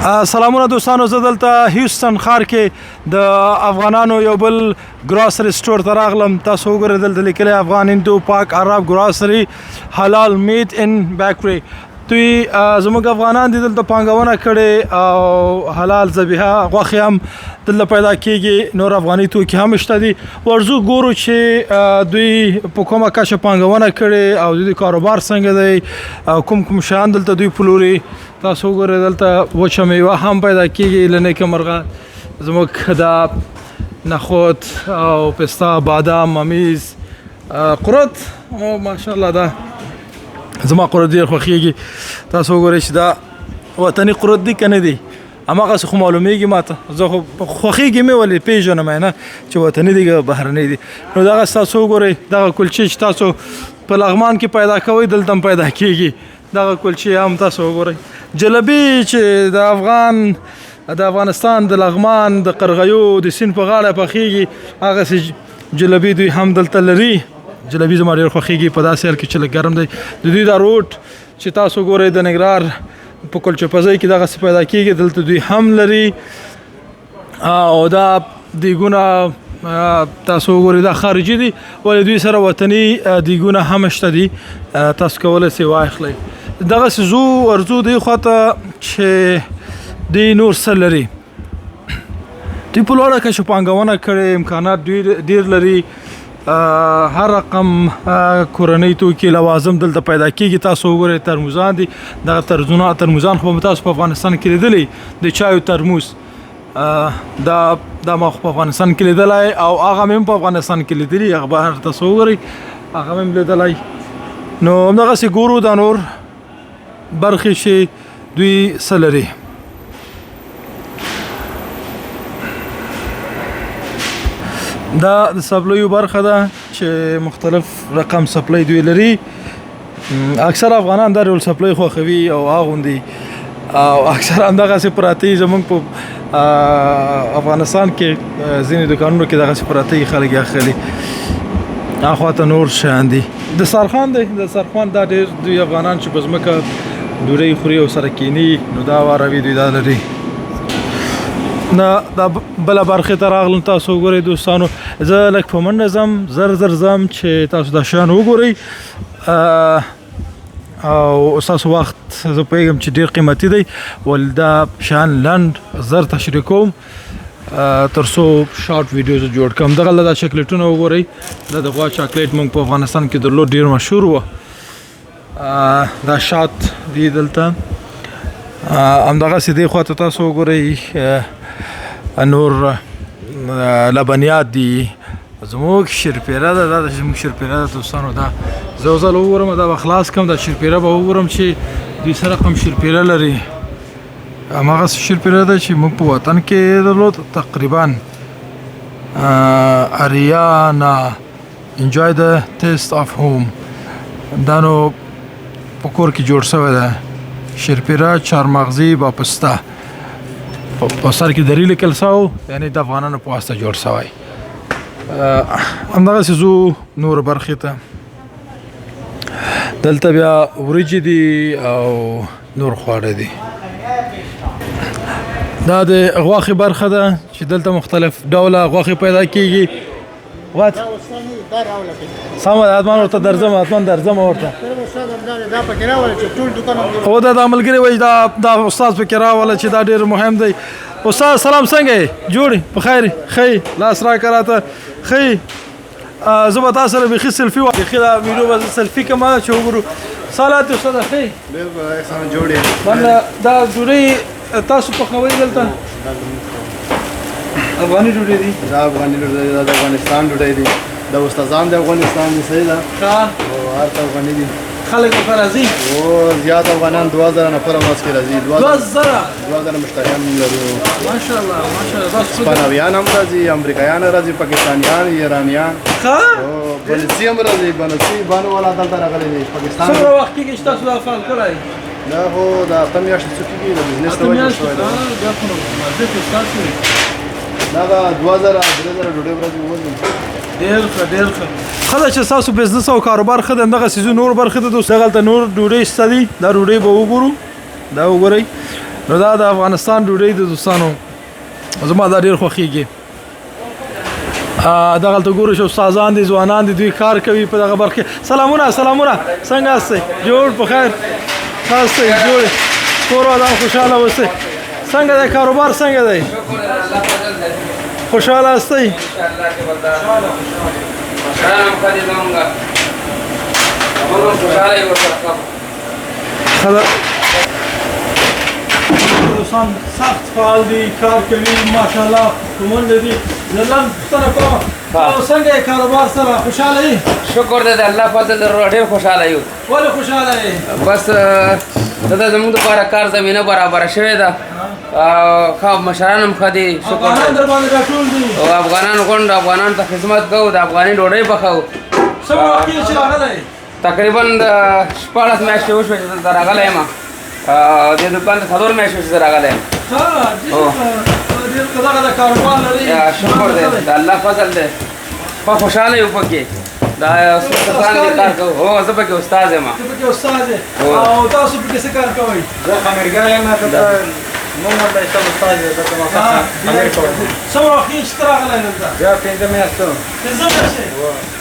سلامونه دوستانو، زه دلته هیوستن ښار کې د افغانانو یو بل ګراسري سټور ته راغلم. تاسو وګورئ دلته لیکلی افغان هندو پاک عرب ګراسري حلال میټ ان بیکري. دوی زموږ افغانان دي دلته پانګونه کړې او حلال ذبیحه غوښې هم دلته پیدا کیږي، نور افغاني توکي هم شته دي. ورځو ګورو چې دوی په کومه کچه پانګونه کړې او دوی کاروبار څنګه دی او کوم شیان دلته دوی پلوري. تاسو وګورئ دلته وچه میوه هم پیدا کیږي له نیکه مرغه، زموږ د نخود او پستا، بادام، ممیز، قرد. او ماشاءالله دا زما قرد ډېر خوښیږي. تاسو وګورئ چې دا وطني قرد دی که نه دی، هماغسې خو معلومیږي ماته. زه خو خوښیږي مې ولې پېژنم یې نه چې وطني دی که بهرنی دی. نو دغسې تاسو وګورئ دغه کلچې چې تاسو په لغمان کې پیدا کوئ دلته هم پیدا کیږي. دغه کلچې هم تاسو وګورئ. جلبي چې د افغانستان د لغمان د قرغیو د سیند په غاړه پخیږي، هغسې جلبي دوی هم دلته لري. جلبي زما ډېر خوښیږي په داسې حال کې چې لږ ګرم دی. د دوی دا روټ چې تاسو ګورئ د ننګرهار په کلچه پزۍ کې دغسې پیدا کیږي، دلته دوی هم لري. او دا دیګونه تاسو وګورئ دا خارجي دي ولې دوی سره وطني دیګونه هم شته دي، تاسو کولی سئ واخلئ. دغسې ځو ورځو دې خواته چې دوی نور څه لري. دوی په لوړه کچه پانګونه کړې، امکانات دوی ډېر لري. هر رقم کورنۍ توکي لوازم دلته پیدا کیږي. تاسو وګورئ ترموزان دي، دغه ترموزان خو به تاسو په افغانستان کې لیدلی، د چایو ترموز دا ما خو په افغانستان کې لیدلی او هغه مې هم په افغانستان کې لیدلي، هغه بهر تاسو وګورئ هغه مې هم لیدلی. نو همدغسې ګورو دا نور برخې چې دوی څه لري. دا د سپلیو برخه ده چې مختلف رقم سپلی دوی لري. اکثر افغانان دا ډول سپلی خوښوي او اغوندي او اکثر همدغسې پراته وي. زموږ په افغانستان کې ځینې دوکانونو کې دغسې پراته وي، خلک یې اخلي. هاخواته نور شیان دي. دسترخوان دی، دسترخوان دا ډېر دوی افغانان چې په ځمکه ډوډۍ خوري او سره کیني، نو دا واروي دوی دا لري. نه دا بله برخې ته راغلم. تاسو وګورئ دوستانو، زه لږ په منډه ځم، زر ځم چې تاسو دا شیان وګورئ او ستاسو وخت زه پوهېږم چې ډېر قیمتي دی، ولې دا شیان لنډ زر تشریح کوم تر څو شارټ ویډیوز جوړ کړم. دغه دا چاکلیټونه وګورئ، دا د غوا چاکلیټ موږ په افغانستان کې درلود، ډېر مشهور و. دا شات دی دلته همدغسې دې خواته تاسو وګورئ نور لبنیات دي. زموږ شیرپیره ده، دا زموږ شیرپیره ده دوستانو. دا زه یو ځل وګورم، دا به خلاص کړم، دا شیرپیره به وګورم چې دوی څه رقم شیرپیره لري. هماغسې شیرپیره ده چې موږ په وطن کې درلود تقریبا. اریانا انجوای د ټیسټ اف هوم، دا نو په کور کې جوړ شوی ده. شیرپیره چارمغزي با پسته په سر کې دري لیکل شوی، یعنې د افغانانو په واسطه جوړ شوی. همدغسې ځو نور برخې ته. دلته بیا وریجې دي او نور خواړه دي. دا د غوښې برخه ده چې دلته مختلف ډوله غوښې پیدا کیږي. سمه ده، اتمان ورته درځم ورته. او دا ملګري وایي دا استاد پکې راوله چې دا ډېر مهم دی. استاد سلام، څنګه یې؟ جوړ په خیر؟ ښه، لاس راکړه راته. ښه، زه به تا سره بیخي سلفي بیخي دا ویډیو به سلفي کړم چې وګورو. سلامت استاده، ښه جوړ یې؟ دا ډوډۍ تاسو پخوئ دلته؟ افغاني ډوډۍ دي؟ دا افغاني ډوډۍ ده، د افغانستان ډوډۍ دي، د استادان د افغانستان دي. صحیح ده، او هر څه افغاني دي. خلک ورته راځي؟ او زیات افغانان 2000 نفر ورځ کې راځي. 2000 مشتریان لرو ماشاءالله. هسپانویان هم راځي، امریکایان راځي، پاکستانیان، ایرانیان، او بنسي هم راځي. بنسي بانو والا دلته راغلي دي پاکستان. څومره وخت کېږي چې تاسو دا فعال کړی؟ دا خو د اته میاشتې څه کېږي د بزنس ته وجه شوی ده. دا 2000 3000 ډوډۍ ورځې ووځي. ډېر ښه ښه ده چې ستاسو بزنس او کاروبار ښه دی. همدغسې نور برخې ته دغلته نور ډوډۍ شته دي. دا ډوډۍ به وګورو، دا وګورئ نو دا د افغانستان ډوډۍ د دوستانو زما دا ډېر خوښېږي. دغلته ګورو چې استادان دي ځوانان دي دوی کار کوي په دغه برخه. سلامونه څنګه یاستئ؟ جوړ په خیر ښه یاستئ؟ جوړ کور ودان خوشحاله اوسئ. څنګه دی کاروبار څنګه دی؟ خوشحاله یاستئ؟ دوستان سخت فعال دي کار کوي ماشاءالله کومنده دي. زلم پوښتنه کوم او څنګه یې کاروبار سره خوشحاله یې؟ شکر دی د الله فضل ډېر خوشحاله یو. ولې خوشحاله یې؟ بس دلته زموږ دپاره کار زمینه برابره شوې ده او ښه مشران هم ښه دي. شکر افغانان در باندې راټول دي او افغانان غونډ افغانانو ته خدمت کوو د افغاني ډوډۍ پخوو. څه وخت کې چې راغلی؟ تقریبا د 14 میاشتې وشوې چې دلته راغلی یم. دې دکان ته 4 میاشتې چې زه راغلی یم. ډېر دغه د کاروبار لري. شکر دی د الله فضل دی. ښه خوشحاله یو پکې دا استادان دي کار کوو. هو زه پکې استاد یم. ته پکې استاد یې او تاسو پکې څه کار کوئ؟ زه خمیرګر یم. محمد ایسا استاد دی. دلته ما خمیر کوم. څه وخت کې چې ته راغلی دلته؟ بیا 15 میاشتې. 15 میاشتې؟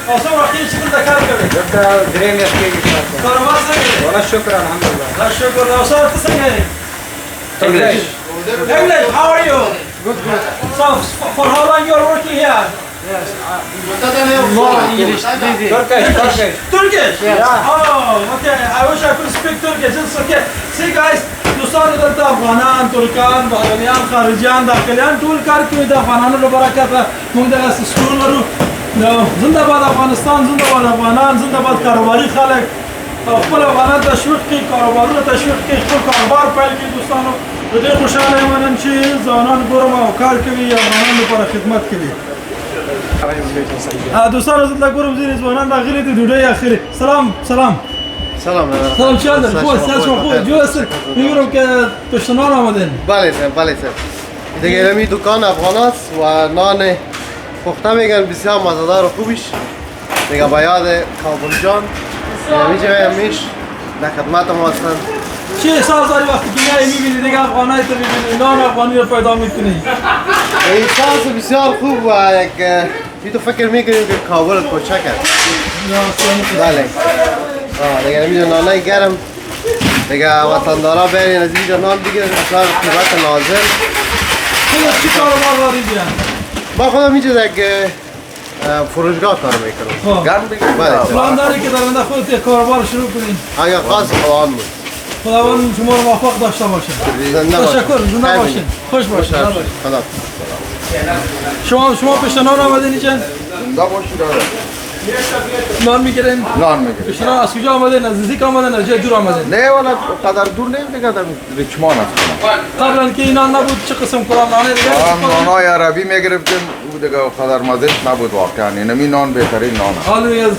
او څه وخت کې چې دلته کار کوئ؟ دلته 3 میاشتې کېږي کار کوم. کاروبار څنګه دی؟ والله شکر الحمدلله. لا شکر. او سره ته څنګه یې؟ English. English, how are you? Good, good. So, for how long you are working here? Yes. More English. Turkish. Turkish? Yeah. Oh, okay. I wish I could speak Turkish. It's okay. See guys, دوستان دلته افغانان، ترکان، بهرنیان، خارجیان، داخلیان ټول کار کوي. د افغانانو له برکته موږ دغه سټور لرو. زنده باد افغانستان، زنده باد افغانان، زنده باد کاروباري خلک او خپل افغانان تشویق کوي، کاروبارونه تشویق کوي، خپل کاروبار پیل کوي. دوستانو زه ډېر خوشحاله یم نن چې ځوانان ګورم او کار کوي، افغانانو لپاره خدمت کوي. دوستانو زه دلته ګورم ځینې ځوانان راغلي دي ډوډۍ اخلي. سلام سلام چی حال داری؟ خوبه سیاز شما خوبه جو هست میگم که پشتنان آمدین. بله سر دیگه اینمی دکان افغان است و نان پخته میگن بسیار مزه‌دار و خوبیش دیگه با یاد کابل جان اینجا میش در خدمت ما هستن. چه احساس داری وقتی دنیایی میبینی دیگه افغانایی تو میبینی نان افغانی رو پیدا میکنی؟ احساس بسیار خوب و یک تو فکر میکنیم که کابل کوچک است. بله دیگه اینجا نانای گرم دیگه وطندارا برین از اینجا نان بگیرن بسیار قیمت نازل. خودت چی کاروبار داری بیان؟ با خودم اینجا یک فروشگاه کار میکنم. گرم بگیر؟ بله پلان داری که در آینده خودت یک کاروبار شروع کنی؟ اگر خواست خواهان بود. خداوند شما رو موفق داشته باشه. تشکر زنده باشین. خوش باشین. خدا. شما پشتنان آمدین اینجا؟ زنده باشید. نان میگیرین؟ نان میگیریم. پشتنان از کجا آمدین؟ از نزدیک آمدین؟ از جای دور آمدین؟ نه والا قدر دور نیم دیگه در ریچمان است. قبلا که این نان نبود چه قسم کلام نانه دیگه؟ نانای عربی میگرفتیم او دیگه قدر مزه نبود واقعا. اینمی نان بهترین نان است. حالا از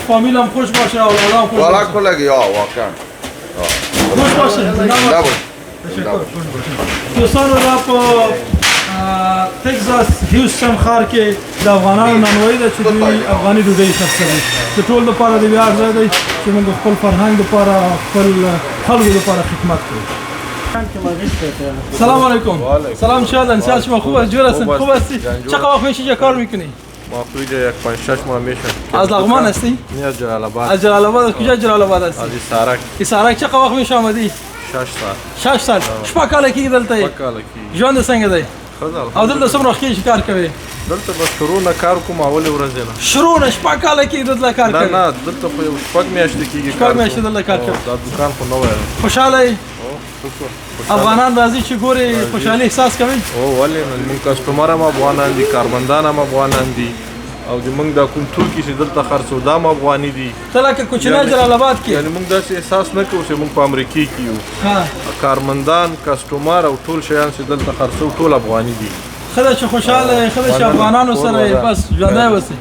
فامیل هم خوش باشه اولادام خوش والا باشه. کلگی یا واقعا. خوش باشه. زنده بود. دوستان را په تگزاس هیوستن ښار کې د افغانانو نانوایي ده چې دوی افغاني ډوډۍ خرڅوي. د ټول لپاره د ویاړ ځای دی چې موږ خپل فرهنګ لپاره خپل خلکو لپاره خدمت کوو. سلام علیکم. سلام چی حالن؟ سیاز شما خوب است؟ جور هستین؟ خوب هستی؟ چقدر وقت میشه اینجا کار میکنی؟ ما حدود یک 5-6 ماه میشه. از لغمان هستی؟ نه از جلال آباد. از جلال آباد. از کجا جلال آباد هستی؟ از سارک. سارک چقدر وقت میشه آمدی؟ 6 سال. 6 سال. شپږ کاله کېږي دلته یې؟ کاله کې. ژوند څنګه دی؟ خدای او دلته څومره وخت کېږي چې کار کوي؟ دلته بس شروع نه کار کوم اول ورځ نه. شروع نه شپږ کاله کېږي دلته کار کوي؟ نه دلته خو یو شپږ میاشتې کېږي شپږ میاشتې دلته کار کوي. دا دکان خو نو وای. خوشاله یې؟ افغانان راځي چې ګوري خوشحالي احساس کوي؟ او ولې موږ کسټمر هم افغانان دي، کارمندان هم افغانان دي او د موږ د کوم ټولګي چې دلته خرڅو دا هم افغاني دي. ته لکه کوچنی جلال آباد کې یعنی موږ داسې احساس نه کوو چې موږ په امریکا کې یو. ها کارمندان کسټمر او ټول شیان چې دلته خرڅو ټول افغاني دي. خدای چې خوشاله خدای چې افغانانو سره بس ژوندی اوسي.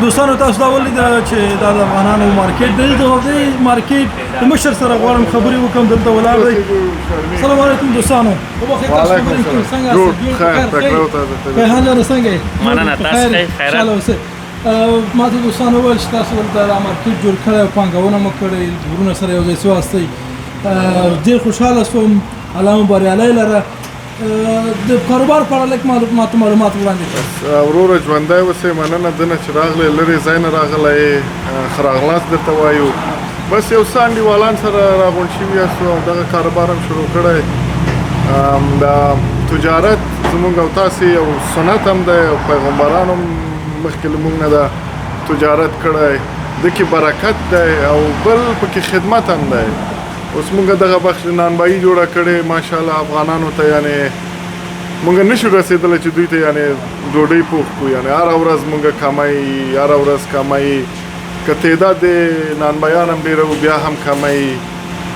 دوستانو تاسو دا ولیدل چې دا د افغانانو مارکیټ دی. دغه مارکیټ د مشر سره غواړم خبرې وکړم دلته ولاړ دی. سلام علیکم دوستانو. څنګه په حال جان څنګه مننه تاسو خیرات ما ته دوستانو وویل چې تاسو دلته دا مارکیټ جوړ کړی او پانګونه مو کړې ورونه سره یو ځای سواستئ ډېر خوشحاله شوم الله مو بریالی لره د کاروبار په اړه لږ معلومات وړاندې کړئ. وروره ژوندی اوسئ، مننه دنه چې راغلی لرې ځای نه راغلی ښه راغلاست درته وایو. بس یو څه انډیوالان سره راغونډ شوي یاستو او دغه کاروبار هم شروع کړی. دا تجارت زموږ او تاسې یو سنت هم دی او پیغمبرانو هم مخکې له موږ نه دا تجارت کړی، دکې برکت دی او بل پکې خدمت هم دی. اوس موږ دغه بخش نانبایي جوړه کړې ماشاءالله افغانانو ته، یعنې موږ نشو رسېدلی چې دوی ته یعنې ډوډۍ پوخ کړو، یعنې هره ورځ موږ کمایي، هره ورځ کمایي، که تعداد د نانبایان هم ډېره و بیا هم کمایي.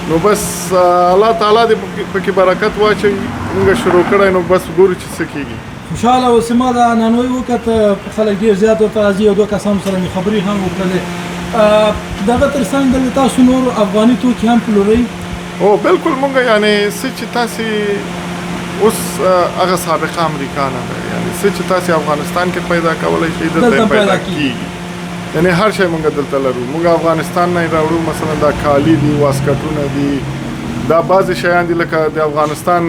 نو بس الله تعالی دې پکې برکت واچوي. موږ شروع کړی نو بس ګورو چې څه کېږي. خوشحاله اوسې. ما دا نانوایي وکړه، خلک ډېر زیات ورته راځي، یو دوه کسانو سره مې خبرې هم وکړلې. دغه تر څنګ دلته تاسو نور افغاني توکي هم پلورئ؟ او بالکل موږ یعنې څه چې تاسې اوس هغه سابقه امریکا نه ده، یعنې څه چې تاسې افغانستان کې پیدا کولی شئ دلته پیدا کېږي. یعنې هر شی موږ دلته لرو. موږ افغانستان نه راوړو، مثلا دا کالي دي، واسکټونه دي، دا بعضې شیان دي لکه د افغانستان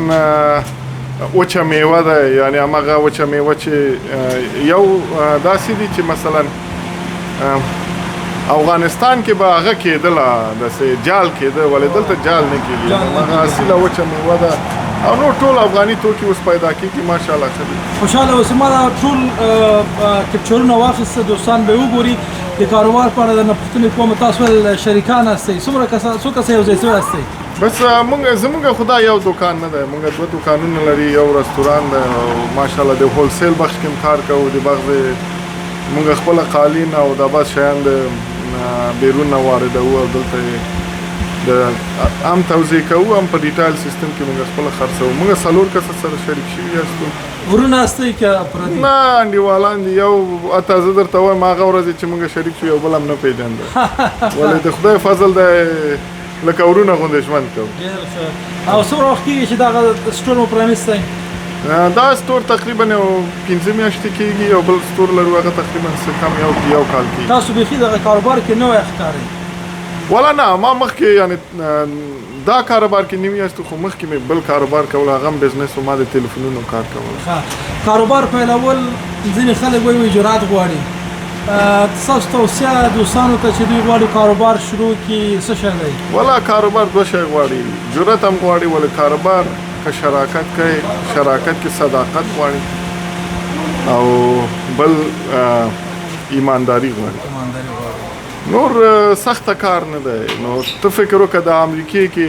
وچه میوه ده، یعنې هماغه وچه میوه چې یو داسې دي چې مثلا افغانستان کې به هغه کېدله داسې جال کېده، ولې دلته جال نه کېږي، هغه اصیله وچه میوه ده او نور ټول افغاني توکي اوس پیدا کېږي ماشاءالله ښه دي. خوشحاله اوسې. ما دا ټول کپچرونه واخیسته، دوستان به وګوري. د کاروبار په اړه درنه پوښتنې کوم. تاسو ول شریکان هستئ؟ څو کسه یو ځای سوي هستئ؟ بس زمونږ خدا یو دکان نه دی، موږ دوه دکانونه لري، یو رستوران دی او ماشاءالله د هولسیل بخش کې هم کار کوو. د بغز موږ خپله قالین او دا بعض شیان د بیرون نه واردوو او دلته هم توزیع کوو، هم په ډیټایل سیستم کې موږ خپله خرڅوو. موږ 4 کسه سره شریک شوي یاستو. ورونه هستئ که پردي؟ نه انډیوالان دي. یو حتی زه درته وایم هغه ورځې چې موږ شریک شو یو بل هم نه پېژانده، ولې د خدای فضل دی لکه ورونه غوندې ژوند کوو. ډېر ښه. او څومره وخت کېږي چې دغه سټور مو پرانیستی؟ دا سټور تقریبا یو 5 میاشتې کېږي، او بل سټور لرو هغه تقریبا څه کم یو کال کېږي. تاسو بیخي دغه کاروبار کې نوی ښکارئ؟ ولا نه، ما مخکې یعنې دا کاروبار کې نیم یاستو، خو مخکې مې بل کاروبار کول، هغه هم بزنس و، ما د تلیفونونو کار کول. کاروبار پیلول ځینې خلک وایي جرأت غواړي. تاسو توصیه دوستانو ته چې دوی غواړي کاروبار شروع کړي څه شی دی؟ ولا کاروبار دوه شی غواړي، جرأت هم غواړي، ولې کاروبار که شراکت کوي، شراکت کې صداقت غواړي او بل ایمانداري غواړي. نور سخته کار نه دی. نو ته فکر وکړه د امریکې کې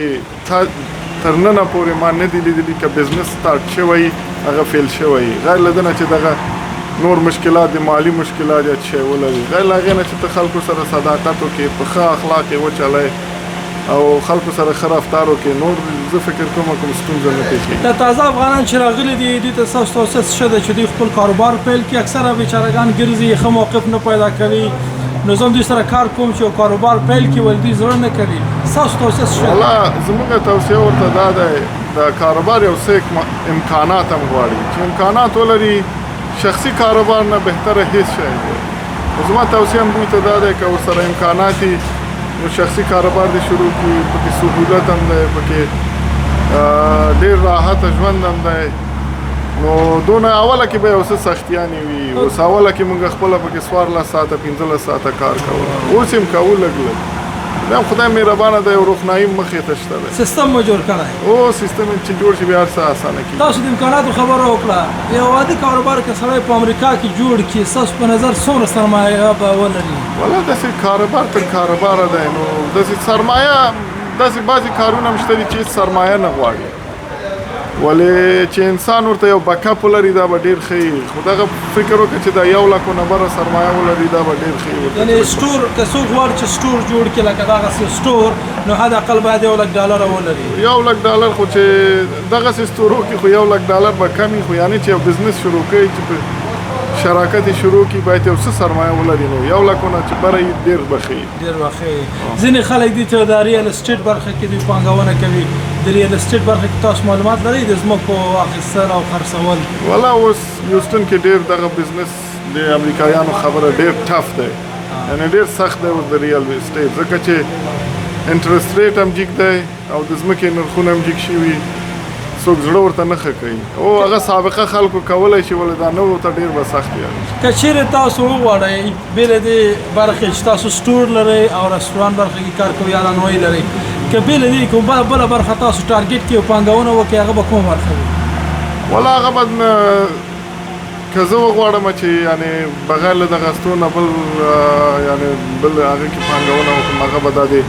تر ننه پورې ما نه دي لیدلي که بزنس سټارټ شوی هغه فیل شوی، غیر له دې نه چې دغه نور مشکلات دي، مالي مشکلات یا څه ولري، غیر له هغې نه چې ته خلکو سره صداقت وکړې، په ښه اخلاق یې وچلئ او خلکو سره ښه رفتار وکړې، نور زه فکر کوم ستونزه نه پېښېږي. دا تازه افغانان چې راغلي دي دوی ته ستاسو توصیه څه ده چې دوی خپل کاروبار پیل کړي؟ اکثره بیچارهګان ګرځي، ښه موقف نه پیدا کوي. نو زه هم دوی سره کار کوم چې کاروبار پیل کړي، ولې دوی زړه نه کوي. ستاسو توصیه څه ده؟ والله زموږ توصیه ورته دا دی، د کاروبار یو څه امکانات هم غواړي، چې امکانات ولري شخصي کاروبار نه بهتره هیڅ شی دی. زما توصیه هم دوی ته دا دی که ورسره امکانات وي نو شخصي کاروبار دې شروع کړي، پکې سهولت هم دی، پکې ډېر راحته ژوند هم دی. نو دونه اوله کې به یو څه سختیانې وي، اوس اوله کې موږ خپله پکې 14 ساعته 15 ساعته کار کوو، اوس یې هم کوو لږ لږ. بیا هم خدای مهربانه دی، روښنایي مخې ته شته دی، سیستم مو جوړ کړی. او سیستم چې جوړ شي بیا هر څه اسانه کېږي. تاسو د امکاناتو خبره وکړه، یو عادي کاروبار که سړی په امریکا کې جوړ کړي، ستاسو په نظر څومره سرمایه به ولري؟ والله داسې کاروبار تر کاروباره دی، نو داسې سرمایه، داسې بعضې کارونه هم شته دي چې هېڅ سرمایه نه غواړي، ولې چې انسان ورته یو بکاپ ولري دا به ډېر ښه وي. خو دغه فکر وکړه چې دا 1 لک نه بره سرمایه ولري دا به ډېر ښه وي. یعنې سټور که څوک غواړي چې سټور جوړ کړي لکه دغسې سټور، نو حد اقل باید 1 لک ډالر ولري. 1 لک ډالر خو چې دغسې سټورو کې خو 1 لک ډالر به کم وي، خو یعنې چې یو بزنس شروع کوي چې شراکت شروع کی باید یو څه سرمایه ولري، نو 1 لک نه چې بره یې ډېر به ښه وي. ډېر به ښه وي. ځینې خلک دي چې د ریل اسټیټ برخه کې دوی پانګونه کوي. د ریل اسټیټ برخه کې تاسو معلومات لرئ د ځمکو اخیستل او خرڅول؟ والله اوس هیوستن کې ډېر دغه بزنس د امریکایانو خبره ډېر ټف دی، یعنې ډېر سخت دی اوس د ریل اسټیټ، ځکه چې انټرست ریټ هم جګ دی او د ځمکې نرخونه هم جګ شوي څوک زړه ورته نه ښه کوي او هغه سابقه خلکو کولی شي ولې دا نورو ته ډېر به سخت وي که چیرې تاسو وغواړئ بېله دې برخې چې تاسو سټور لرئ او رستورانټ برخه کې کار کوئ یا رانوایي لرئ که بېله دې کوم بله برخه تاسو ټارګېټ کړئ او پانګونه وکړئ هغه به کومه برخه وي والا هغه به که زه وغواړم چې یعنې بغیر له دغه ستونه بل یعنې بل هغه کې پانګونه وکړم هغه به دا دی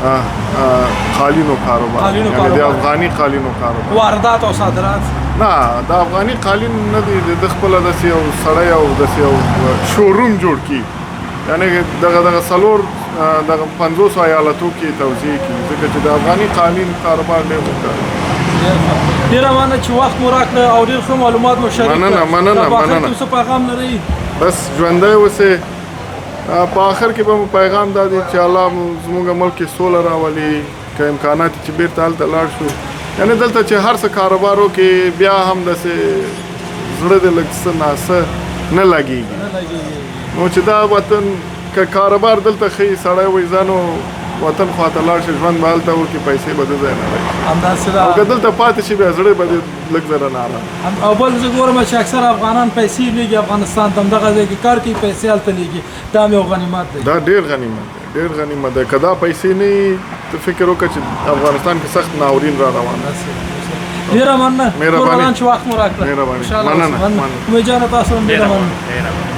قالینو کاروبار یعنې د افغاني قالینو کاروبار واردات او صادرات نه د افغاني قالین نه دی د خپله داسې یو سړی او داسې یو شوروم جوړ کړي یعنې دغه څلور دغه 50 ایالتو کې توزیع کړي ځکه چې د افغاني قالین کاروبار ډېر مختلف ډېره مننه چې وخت مو راکړه او ډېر ښه معلومات مو شریک کړه مننه څه پیغام لرئ بس ژوندی اوسئ په آخر کې به مو پیغام دا دی چې الله زموږ ملک کې سوله راولي که امکانات چې بیرته هلته لاړ شو یعنې دلته چې هر څه کاروبار وکړي بیا هم داسې زړه دې لږ څه ناسه نه لګېږي نو چې دا وطن که کاروبار دلته ښیي سړی وایي ځانو وطن خواته لاړ شي ژوند به هلته وکړي پیسې به د ځای نه لګي او که دلته پاتې شي بیا زړه به دې لږ ذره نارام او بل زه ګورم چې اکثر افغانان پیسې لیږي افغانستان ته همدغه ځای کې کار کوي پیسې هلته لیږي دا هم یو غنیمت دی دا ډېر غنیمت دی ډېر غنیمت دی که دا پیسې نه وي ته فکر وکړه چې افغانستان کې سخت ناورین را روان دی ډېره مننه ټول چې وخت مو راکړه مهرباني مننه امید جانه تاسو هم ډېره مننه